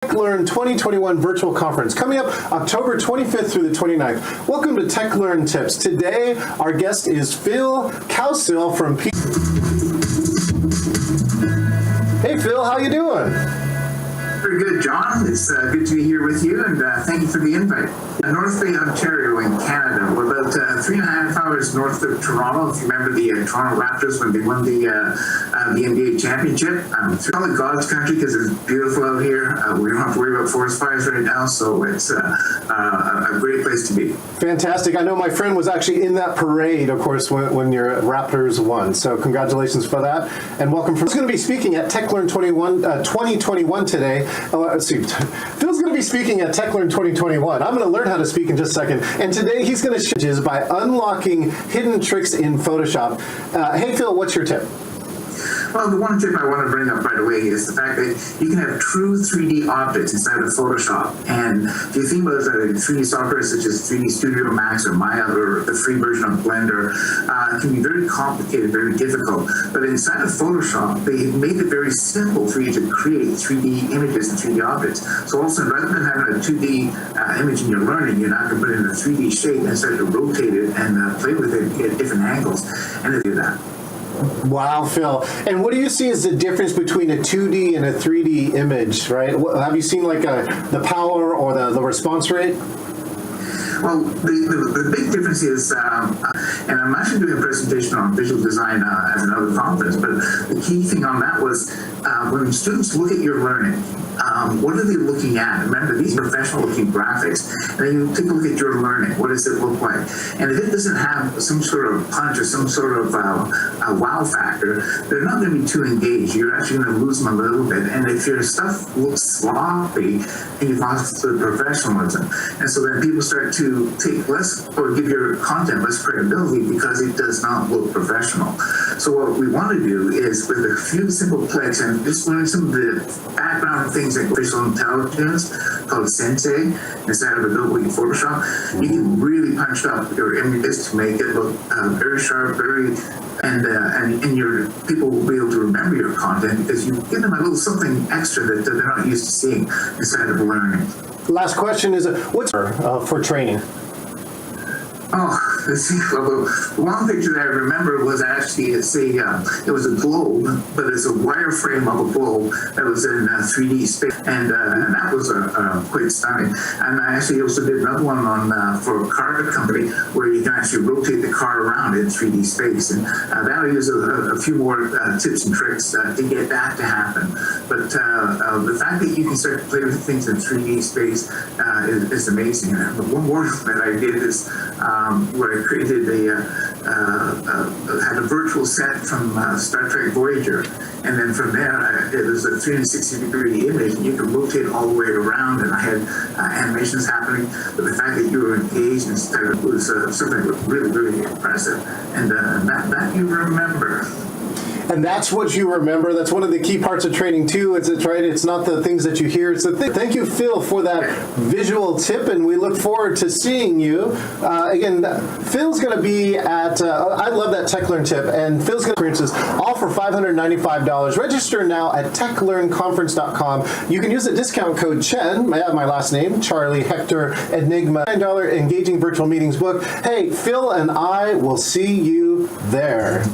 TechLearn 2021 virtual conference coming up October 25th through the 29th. Welcome to TechLearn Tips. Today, our guest is Phil Cowcill from Hey Phil, how you doing? Very good, John. It's good to be here with you, and thank you for the invite. North Bay, Ontario in Canada. We're about 3.5 hours north of Toronto. If you remember the Toronto Raptors when they won the NBA championship. It's called God's country because it's beautiful out here. We don't have to worry about forest fires right now, so it's a great place to be. Fantastic. I know my friend was actually in that parade, of course, when your Raptors won. So congratulations for that, and welcome. Phil's going to be speaking at TechLearn 2021 today. Let's see. Phil's going to be speaking at TechLearn 2021. I'm going to learn how to speak in just a second. And today he's going to share by unlocking hidden tricks in Photoshop. Hey Phil, what's your tip? Well, the one tip I want to bring up right away is the fact that you can have true 3D objects inside of Photoshop. And if you think about 3D software such as 3D Studio Max or Maya or the free version of Blender, it can be very complicated, very difficult. But inside of Photoshop, they made it very simple for you to create 3D images and 3D objects. So also, rather than having a 2D image in your learning, you're now going to put it in a 3D shape and start to rotate it and play with it at different angles. And they do that. Wow, Phil. And what do you see as the difference between a 2D and a 3D image, right? Have you seen like the power or the response rate? Well, the big difference is, and I'm actually doing a presentation on visual design at another conference, but the key thing on that was when students look at your learning, what are they looking at? Remember, these are professional-looking graphics, and then you take a look at your learning. What does it look like? And if it doesn't have some sort of punch or some sort of wow factor, they're not going to be too engaged. You're actually going to lose them a little bit. And if your stuff looks sloppy, then you've lost the professionalism. And so then people start to take less or give your content less credibility because it does not look professional. So what we want to do is, with a few simple clicks and just learn some of the background things like artificial intelligence called Sensei instead of Adobe Photoshop, you can really punch up your images to make it look very sharp, and your people will be able to remember your content because you give them a little something extra that they're not used to seeing inside of learning. Last question is, what's for training? Oh, let's see. Well, the one picture that I remember was actually, it was a globe, but it's a wireframe of a globe that was in 3D space, and that was quite stunning. And I actually also did another one for a car company where you can actually rotate the car around in 3D space, and that'll use a few more tips and tricks to get that to happen. But the fact that you can start to play with things in 3D space is amazing. And one more that I did is where I created had a virtual set from Star Trek Voyager, and then from there it was a 360-degree image, and you can rotate all the way around, and I had animations happening. But the fact that you were engaged and started was something that was really, really impressive, and that you remember. And that's what you remember. That's one of the key parts of training too. It's right. It's not the things that you hear. It's the thing. Thank you, Phil, for that visual tip, and we look forward to seeing you again. Phil's going to be at. I love that TechLearn tip, and Phil's going to experiences all for $595. Register now at techlearnconference.com. You can use the discount code Chen. I have my last name, Charlie Hector Enigma. $9 engaging virtual meetings book. Hey, Phil and I will see you there.